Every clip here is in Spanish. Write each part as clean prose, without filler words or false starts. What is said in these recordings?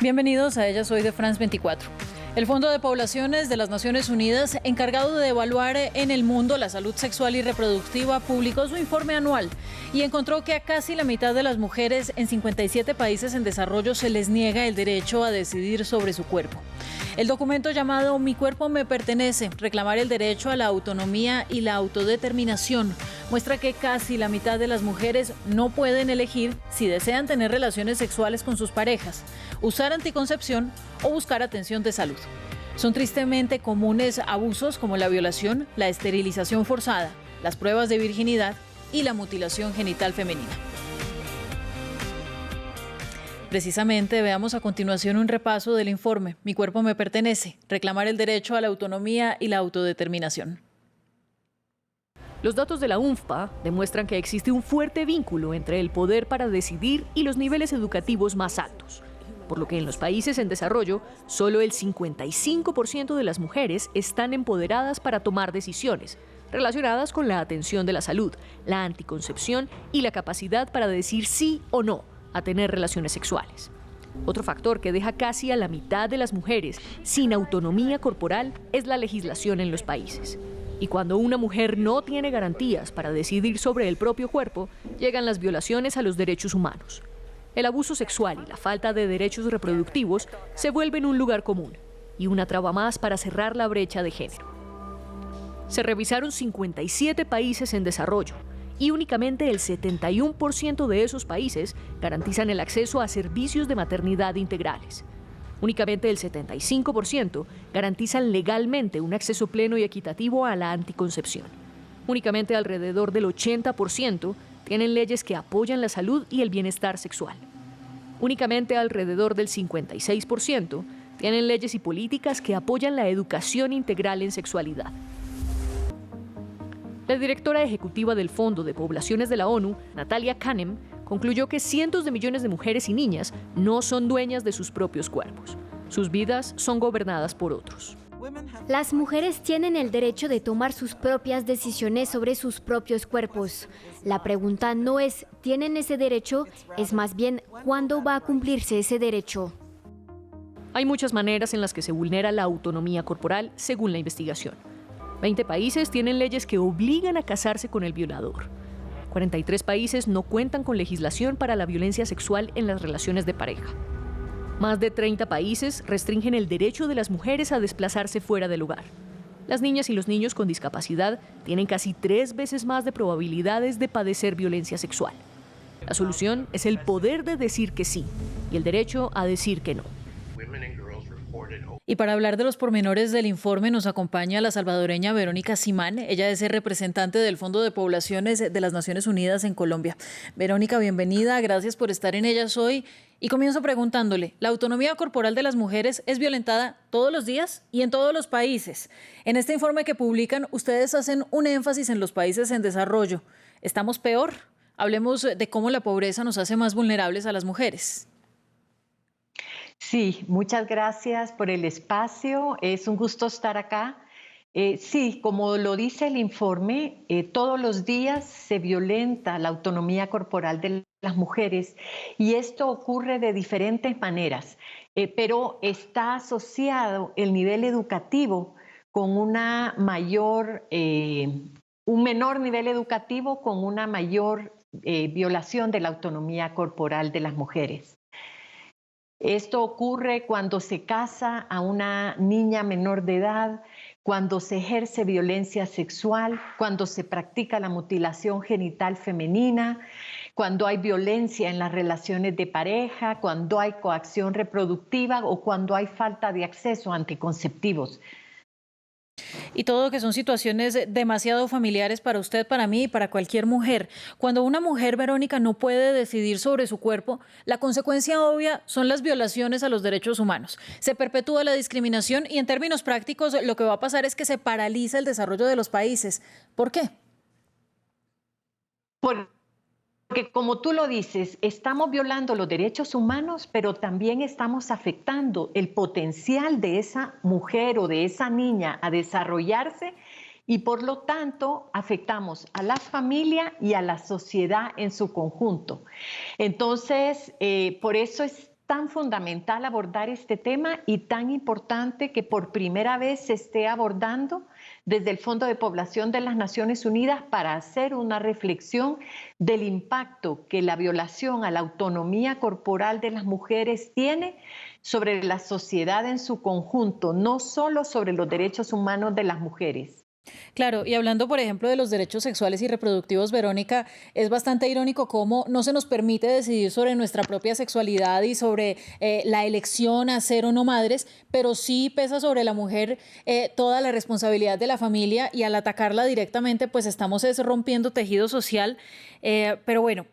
Bienvenidos a Ella Soy de France 24. El Fondo de Poblaciones de las Naciones Unidas, encargado de evaluar en el mundo la salud sexual y reproductiva, publicó su informe anual y encontró que a casi la mitad de las mujeres en 57 países en desarrollo se les niega el derecho a decidir sobre su cuerpo. El documento llamado Mi cuerpo me pertenece, reclamar el derecho a la autonomía y la autodeterminación, muestra que casi la mitad de las mujeres no pueden elegir si desean tener relaciones sexuales con sus parejas, usar anticoncepción o buscar atención de salud. Son tristemente comunes abusos como la violación, la esterilización forzada, las pruebas de virginidad y la mutilación genital femenina. Precisamente, veamos a continuación un repaso del informe Mi cuerpo me pertenece, reclamar el derecho a la autonomía y la autodeterminación. Los datos de la UNFPA demuestran que existe un fuerte vínculo entre el poder para decidir y los niveles educativos más altos, por lo que en los países en desarrollo, solo el 55% de las mujeres están empoderadas para tomar decisiones relacionadas con la atención de la salud, la anticoncepción y la capacidad para decir sí o no a tener relaciones sexuales. Otro factor que deja casi a la mitad de las mujeres sin autonomía corporal es la legislación en los países. Y cuando una mujer no tiene garantías para decidir sobre el propio cuerpo, llegan las violaciones a los derechos humanos. El abuso sexual y la falta de derechos reproductivos se vuelven un lugar común y una traba más para cerrar la brecha de género. Se revisaron 57 países en desarrollo y únicamente el 71% de esos países garantizan el acceso a servicios de maternidad integrales. Únicamente el 75% garantizan legalmente un acceso pleno y equitativo a la anticoncepción. Únicamente alrededor del 80% tienen leyes que apoyan la salud y el bienestar sexual. Únicamente alrededor del 56% tienen leyes y políticas que apoyan la educación integral en sexualidad. La directora ejecutiva del Fondo de Poblaciones de la ONU, Natalia Kanem, concluyó que cientos de millones de mujeres y niñas no son dueñas de sus propios cuerpos. Sus vidas son gobernadas por otros. Las mujeres tienen el derecho de tomar sus propias decisiones sobre sus propios cuerpos. La pregunta no es ¿tienen ese derecho? Es más bien ¿cuándo va a cumplirse ese derecho? Hay muchas maneras en las que se vulnera la autonomía corporal, según la investigación. 20 países tienen leyes que obligan a casarse con el violador. 43 países no cuentan con legislación para la violencia sexual en las relaciones de pareja. Más de 30 países restringen el derecho de las mujeres a desplazarse fuera del hogar. Las niñas y los niños con discapacidad tienen casi 3 veces más de probabilidades de padecer violencia sexual. La solución es el poder de decir que sí y el derecho a decir que no. Y para hablar de los pormenores del informe nos acompaña la salvadoreña Verónica Simán. Ella es el representante del Fondo de Poblaciones de las Naciones Unidas en Colombia. Verónica, bienvenida, gracias por estar en Ellas Hoy. Y comienzo preguntándole, ¿la autonomía corporal de las mujeres es violentada todos los días y en todos los países? En este informe que publican, ustedes hacen un énfasis en los países en desarrollo. ¿Estamos peor? Hablemos de cómo la pobreza nos hace más vulnerables a las mujeres. Sí, muchas gracias por el espacio. Es un gusto estar acá. Sí, como lo dice el informe, todos los días se violenta la autonomía corporal de las mujeres y esto ocurre de diferentes maneras, pero está asociado el nivel educativo con un menor nivel educativo con una mayor violación de la autonomía corporal de las mujeres. Esto ocurre cuando se casa a una niña menor de edad, cuando se ejerce violencia sexual, cuando se practica la mutilación genital femenina, cuando hay violencia en las relaciones de pareja, cuando hay coacción reproductiva o cuando hay falta de acceso a anticonceptivos. Y todo que son situaciones demasiado familiares para usted, para mí y para cualquier mujer. Cuando una mujer, Verónica, no puede decidir sobre su cuerpo, la consecuencia obvia son las violaciones a los derechos humanos. Se perpetúa la discriminación y en términos prácticos lo que va a pasar es que se paraliza el desarrollo de los países. ¿Por qué? Porque como tú lo dices, estamos violando los derechos humanos, pero también estamos afectando el potencial de esa mujer o de esa niña a desarrollarse y por lo tanto afectamos a la familia y a la sociedad en su conjunto. Entonces, por eso es tan fundamental abordar este tema y tan importante que por primera vez se esté abordando desde el Fondo de Población de las Naciones Unidas para hacer una reflexión del impacto que la violación a la autonomía corporal de las mujeres tiene sobre la sociedad en su conjunto, no solo sobre los derechos humanos de las mujeres. Claro, y hablando, por ejemplo, de los derechos sexuales y reproductivos, Verónica, es bastante irónico cómo no se nos permite decidir sobre nuestra propia sexualidad y sobre la elección a ser o no madres, pero sí pesa sobre la mujer toda la responsabilidad de la familia y al atacarla directamente, pues estamos rompiendo tejido social. Pero bueno.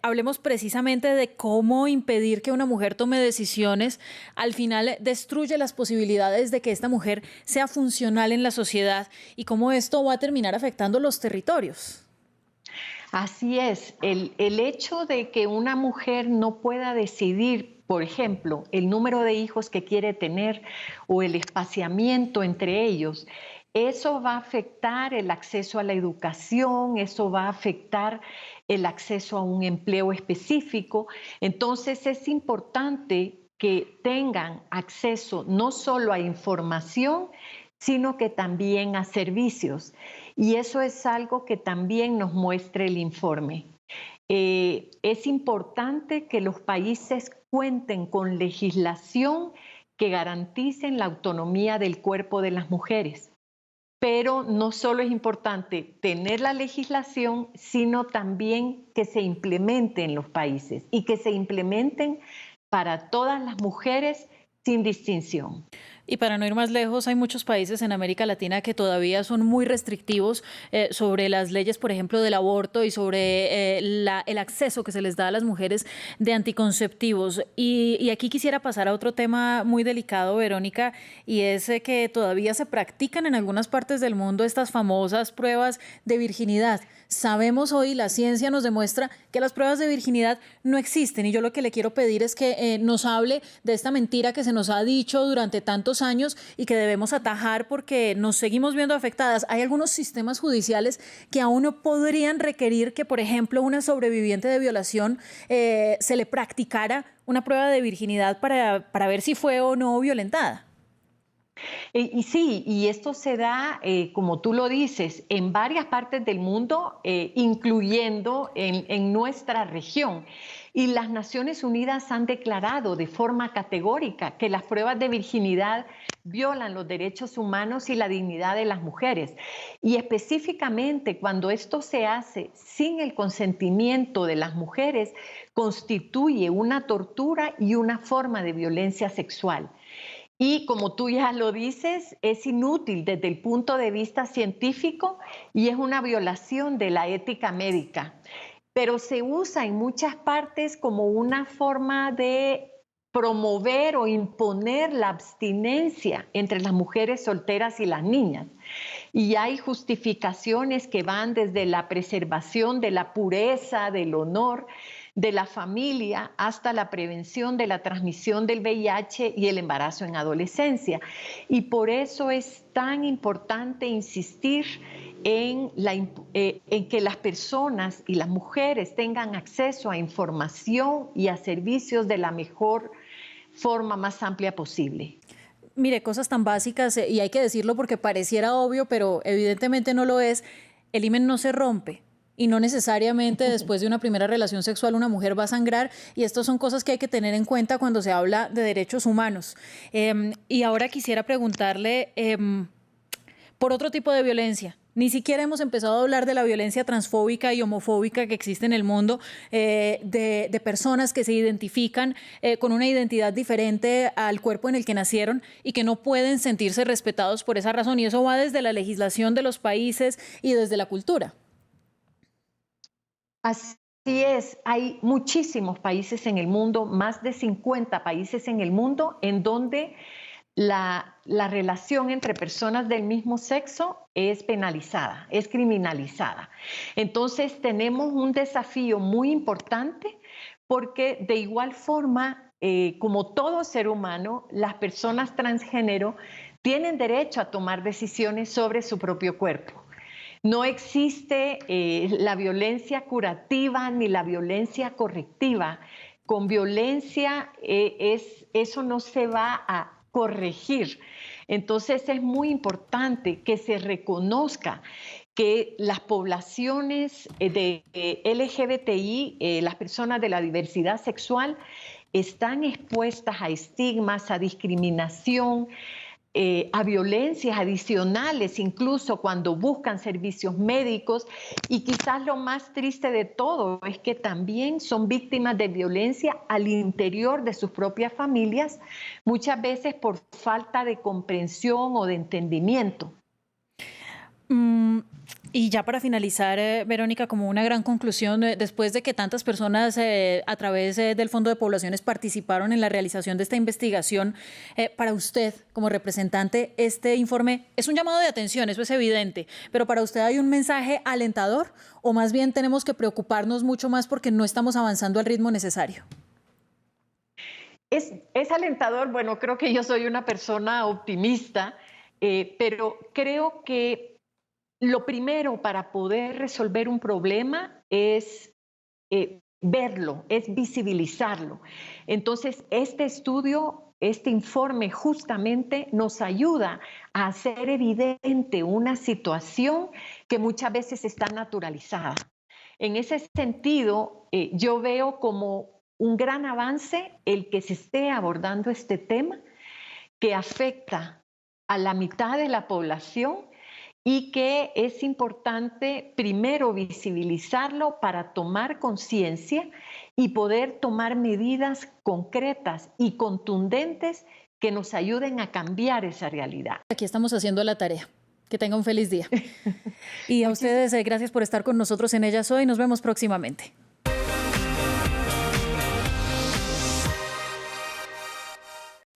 Hablemos precisamente de cómo impedir que una mujer tome decisiones. Al final destruye las posibilidades de que esta mujer sea funcional en la sociedad y cómo esto va a terminar afectando los territorios. Así es, el hecho de que una mujer no pueda decidir, por ejemplo, el número de hijos que quiere tener o el espaciamiento entre ellos, eso va a afectar el acceso a la educación, eso va a afectar el acceso a un empleo específico. Entonces es importante que tengan acceso no solo a información, sino que también a servicios. Y eso es algo que también nos muestra el informe. Es importante que los países cuenten con legislación que garanticen la autonomía del cuerpo de las mujeres. Pero no solo es importante tener la legislación, sino también que se implemente en los países y que se implementen para todas las mujeres sin distinción. Y para no ir más lejos, hay muchos países en América Latina que todavía son muy restrictivos sobre las leyes, por ejemplo, del aborto y sobre el acceso que se les da a las mujeres de anticonceptivos. Y aquí quisiera pasar a otro tema muy delicado, Verónica, y es que todavía se practican en algunas partes del mundo estas famosas pruebas de virginidad. Sabemos hoy, la ciencia nos demuestra que las pruebas de virginidad no existen y yo lo que le quiero pedir es que nos hable de esta mentira que se nos ha dicho durante tantos años y que debemos atajar porque nos seguimos viendo afectadas. Hay algunos sistemas judiciales que aún no podrían requerir que, por ejemplo, una sobreviviente de violación se le practicara una prueba de virginidad para ver si fue o no violentada. Y sí, y esto se da, como tú lo dices, en varias partes del mundo, incluyendo en nuestra región. Y las Naciones Unidas han declarado de forma categórica que las pruebas de virginidad violan los derechos humanos y la dignidad de las mujeres. Y específicamente cuando esto se hace sin el consentimiento de las mujeres, constituye una tortura y una forma de violencia sexual. Y como tú ya lo dices, es inútil desde el punto de vista científico y es una violación de la ética médica. Pero se usa en muchas partes como una forma de promover o imponer la abstinencia entre las mujeres solteras y las niñas. Y hay justificaciones que van desde la preservación de la pureza, del honor, de la familia hasta la prevención de la transmisión del VIH y el embarazo en adolescencia. Y por eso es tan importante insistir en que las personas y las mujeres tengan acceso a información y a servicios de la mejor forma más amplia posible. Mire, cosas tan básicas, y hay que decirlo porque pareciera obvio, pero evidentemente no lo es. El himen no se rompe. Y no necesariamente después de una primera relación sexual una mujer va a sangrar, y estas son cosas que hay que tener en cuenta cuando se habla de derechos humanos. Y ahora quisiera preguntarle por otro tipo de violencia. Ni siquiera hemos empezado a hablar de la violencia transfóbica y homofóbica que existe en el mundo, de personas que se identifican con una identidad diferente al cuerpo en el que nacieron y que no pueden sentirse respetados por esa razón. Y eso va desde la legislación de los países y desde la cultura. Así es, hay muchísimos países en el mundo, más de 50 países en el mundo, en donde la relación entre personas del mismo sexo es penalizada, es criminalizada. Entonces tenemos un desafío muy importante porque de igual forma, como todo ser humano, las personas transgénero tienen derecho a tomar decisiones sobre su propio cuerpo. No existe la violencia curativa ni la violencia correctiva con violencia, eso no se va a corregir. Entonces es muy importante que se reconozca que las poblaciones de LGBTI, las personas de la diversidad sexual, están expuestas a estigmas, a discriminación, a violencias adicionales, incluso cuando buscan servicios médicos. Y quizás lo más triste de todo es que también son víctimas de violencia al interior de sus propias familias, muchas veces por falta de comprensión o de entendimiento. Y ya para finalizar, Verónica, como una gran conclusión, después de que tantas personas a través del Fondo de Poblaciones participaron en la realización de esta investigación, para usted, como representante, este informe es un llamado de atención, eso es evidente, pero para usted ¿hay un mensaje alentador o más bien tenemos que preocuparnos mucho más porque no estamos avanzando al ritmo necesario? Es alentador. Bueno, creo que yo soy una persona optimista, pero creo que lo primero para poder resolver un problema es verlo, es visibilizarlo. Entonces, este estudio, este informe justamente nos ayuda a hacer evidente una situación que muchas veces está naturalizada. En ese sentido, yo veo como un gran avance el que se esté abordando este tema que afecta a la mitad de la población y que es importante primero visibilizarlo para tomar conciencia y poder tomar medidas concretas y contundentes que nos ayuden a cambiar esa realidad. Aquí estamos haciendo la tarea. Que tenga un feliz día. Y a ustedes, gracias por estar con nosotros en Ellas Hoy. Nos vemos próximamente.